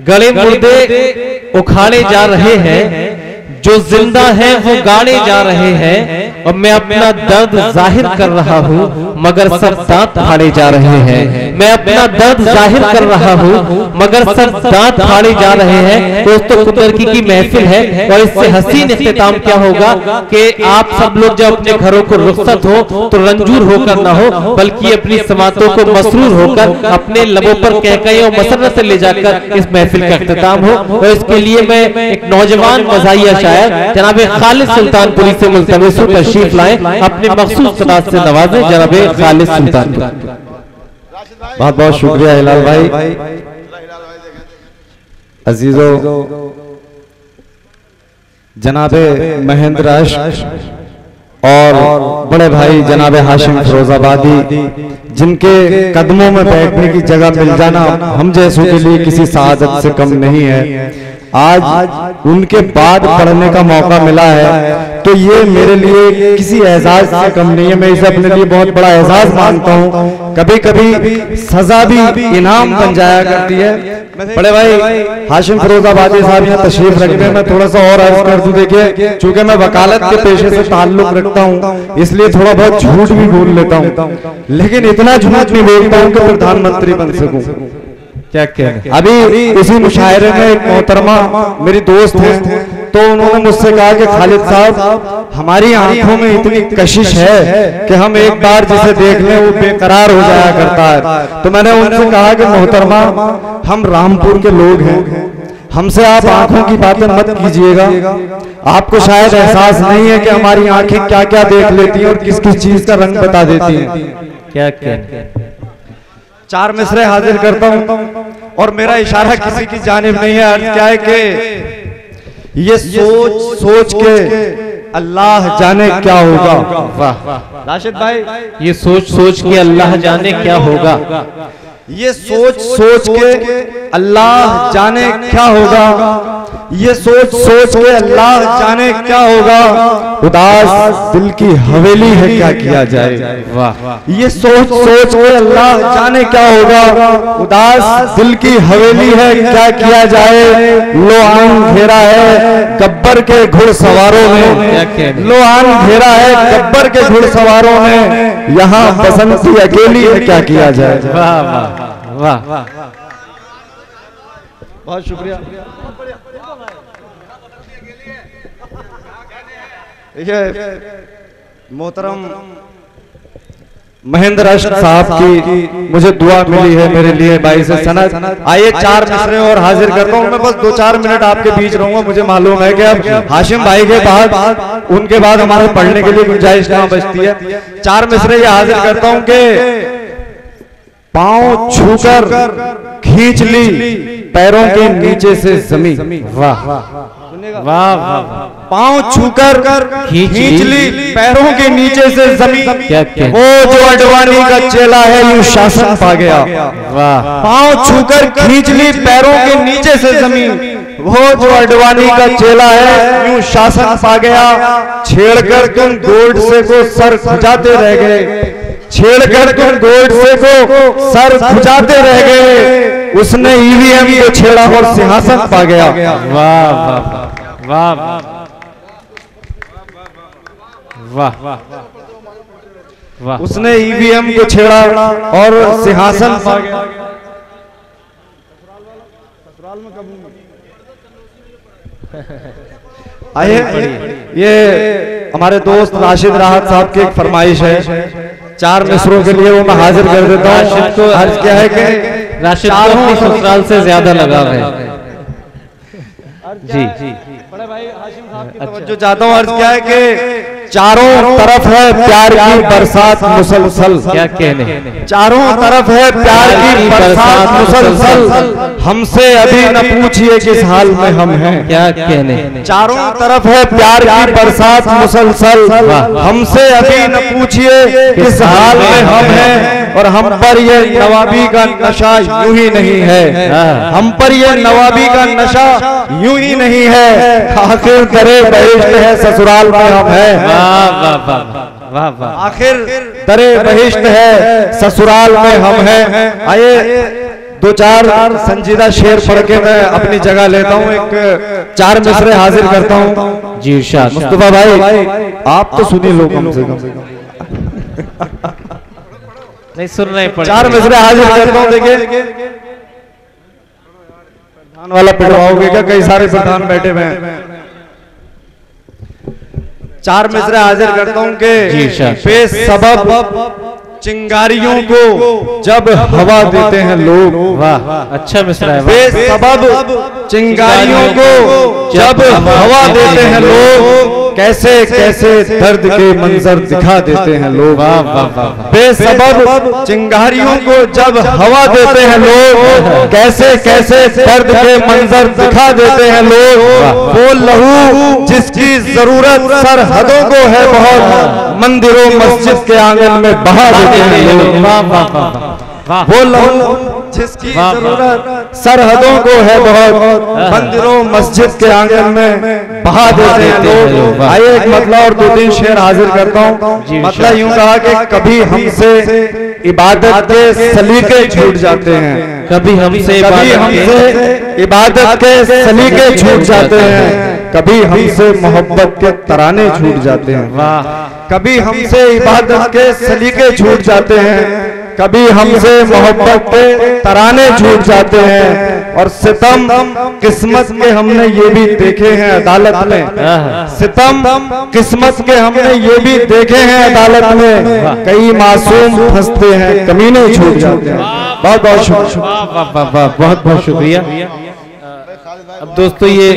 गले मुर्दे उखाड़े जा रहे हैं, जो जिंदा है वो गाड़े जा रहे हैं, और मैं अपना दर्द जाहिर कर रहा हूँ मगर सब दांत फाड़े जा रहे हैं। मैं अपना दर्द जाहिर कर रहा हूँ मगर सब दांत फाड़े जा रहे हैं। दोस्तों कुदरती की महफिल है और इससे हसीन इख्तिताम क्या होगा कि आप सब लोग जब अपने घरों को रुखसत हो तो रंजूर होकर ना हो, बल्कि अपनी समातों को मसरूर होकर अपने लबों पर कहकहे और मसरत से ले जाकर इस महफिल का इख्तिताम हो। और इसके लिए मैं एक नौजवान मज़ाहिया शायर जनाब खालिद सुल्तानपुरी से मुल्तमिस हूं तशरीफ लाएं, अपने मखसूस सदात से नवाजें जनाब खालिद सुल्तानपुरी। बहुत बहुत शुक्रिया हिलाल भाई। अजीजों, जनाबे महेंद्र अश्क और बड़े भाई जनाबे हाशिम फिरोजाबादी, जिनके कदमों में बैठने की जगह मिल जाना हम जैसों के लिए किसी सआदत से कम नहीं है। आज उनके बाद पढ़ने का मौका मिला है तो ये मेरे लिए किसी एजाज से कम नहीं है। मैं इसे अपने लिए बहुत बड़ा एजाज मानता हूँ। कभी कभी सजा भी इनाम बन जाया करती है। बड़े भाई हाशिम फिरोजाबादी साहब यहाँ तशरीफ रखते हैं, मैं थोड़ा सा और अर्ज कर दूं। देखिए, चूंकि मैं वकालत के पेशे से ताल्लुक रखता हूँ इसलिए थोड़ा बहुत झूठ भी बोल लेता हूँ, लेकिन इतना झूठ नहीं बोलता हूँ कि प्रधानमंत्री बन सकूं। क्या कहना। अभी इसी मुशायरे में एक मोहतरमा मेरी दोस्त है, तो उन्होंने मुझसे कहा कि खालिद साहब, हमारी आंखों में इतनी कशिश है कि हम एक बार जिसे देख लें वो बेकरार हो जाया करता है। तो मैंने उनसे कहा कि मोहतरमा, हम रामपुर के लोग हैं, हमसे आप आंखों की बातें मत कीजिएगा। आपको शायद एहसास नहीं है कि हमारी आंखें क्या क्या देख लेती हैं और किस किस चीज का रंग बता देती हैं। क्या कहना। चार मिसरे हाजिर करता हूं और मेरा इशारा किसी की जानिब नहीं है। अर्ज क्या है कि ये सोच सोच के अल्लाह जाने क्या होगा। वाह राशिद भाई, ये सोच सोच के अल्लाह जाने क्या होगा। ये सोच सोच के अल्लाह जाने क्या होगा। ये सोच सोच के अल्लाह जाने क्या होगा। उदास दिल की हवेली है क्या किया जाए। वाह। ये सोच सोच के अल्लाह जाने क्या होगा। उदास दिल की हवेली है क्या किया जाए। लो आन घेरा है गब्बर के घुड़सवारों ने। लो आन घेरा है गब्बर के घुड़सवारों ने। यहाँ बसंती अकेली है क्या किया जाए। वाह वाह वाह, बहुत शुक्रिया। मोहतरम महेंद्र अश्क साहब की मुझे दुआ मिली है मेरे लिए भाई से सनद। आइए चार मिसरे और हाजिर करता हूँ। मैं बस 2-4 मिनट आपके बीच रहूंगा। मुझे मालूम है कि अब हाशिम भाई के बाद उनके बाद हमारे पढ़ने के लिए गुंजाइश कहाँ बचती है। चार मिसरे ये हाजिर करता हूँ कि पांव छूकर खींच ली पैरों के नीचे से जमीन। वाह वाह वाह। पांव छूकर खींच ली पैरों के नीचे से जमीन। वो जो अडवाणी का चेला है यूं शासन पा गया। वाह। पांव छूकर खींच ली पैरों के नीचे से जमीन। वो जो अडवाणी का चेला है यूं शासन पा गया। छेड़कर तुम गोडसे को सर खुजाते रह गए। छेड़कर तुम गोडसे को सर खुजाते रह गए। उसने ईवीएम को छेड़ा और सिंहासन पा गया। वाह वाह वाह वाह वाह। उसने ईवीएम को छेड़ा और सिंहासन पा गया। आइए, ये हमारे दोस्त राशिद राहत साहब की एक फरमाइश है। चार मिसरों के लिए वो मैं हाजिर कर देता हूँ। राशिद को अर्ज क्या है कि राशिद को अपनी ससुराल से ज्यादा लगाव है। जी बड़े भाई हाशिम साहब की तवज्जो चाहता हूँ। अर्ज क्या है कि चारों तरफ है प्यार की बरसात मुसलसल। क्या कहने। चारों तरफ है प्यार की बरसात मुसलसल। हमसे अभी न पूछिए किस हाल में हम हैं। क्या कहने। चारों तरफ है प्यार की बरसात मुसलसल। हमसे अभी न पूछिए किस हाल में हम हैं। और हम पर ये नवाबी का नशा यूं ही नहीं है। हम पर ये नवाबी का नशा यूं ही नहीं है। आखिर दरे बहिश्त है ससुराल में हम हैं। आखिर दरे बहिश्त है ससुराल में हम हैं। आइए दो चार संजीदा शेर पढ़ के मैं अपनी जगह लेता हूँ, एक 4 मिसरे हाजिर करता हूँ। जी इरशाद। मुस्तफा भाई आप तो सुनिए लो कम से कम। नहीं सुन रहे, 4 मिसरे हाजिर करता हूँ। देखिए प्रधान वाला पिटवाओगे क्या, कई सारे प्रधान बैठे हुए हैं। 4 मिसरे हाजिर करता हूँ कि बेसबब चिंगारियों को जब हवा देते हैं लोग। वाह अच्छा मिसरा है। बेसबब चिंगारियों को जब हवा देते हैं लोग, कैसे कैसे दर्द के मंजर दिखा देते हैं लोग। बेसबब चिंगारियों को जब हवा देते हैं लोग, कैसे कैसे दर्द के मंजर दिखा देते हैं लोग। वो लहू जिसकी जरूरत सरहदों को है बहुत, मंदिरों मस्जिद के आंगन में बहा देते हैं लोग। वो लहू जिसकी जरूरत सरहदों को है बहुत, मंदिरों मस्जिद के आंगन में बहा देते हैं लोग। आइए एक मतलब और 2-3 शेर हाजिर करता हूँ। मतलब यूं कहा कि कभी हमसे इबादत के सलीके छूट जाते हैं, कभी हमसे इबादत के सलीके छूट जाते हैं, कभी हमसे मोहब्बत के तराने छूट जाते हैं। कभी हमसे इबादत के सलीके छूट जाते हैं, कभी हमसे मोहब्बत के तराने छूट जाते हैं। और सितम किस्मत के हमने ये भी देखे हैं अदालत में, सितम किस्मत के हमने ये भी देखे हैं अदालत में, कई मासूम फंसते हैं कमीने छूट जाते हैं। बहुत बहुत शुक्रिया। बहुत बहुत शुक्रिया। अब दोस्तों ये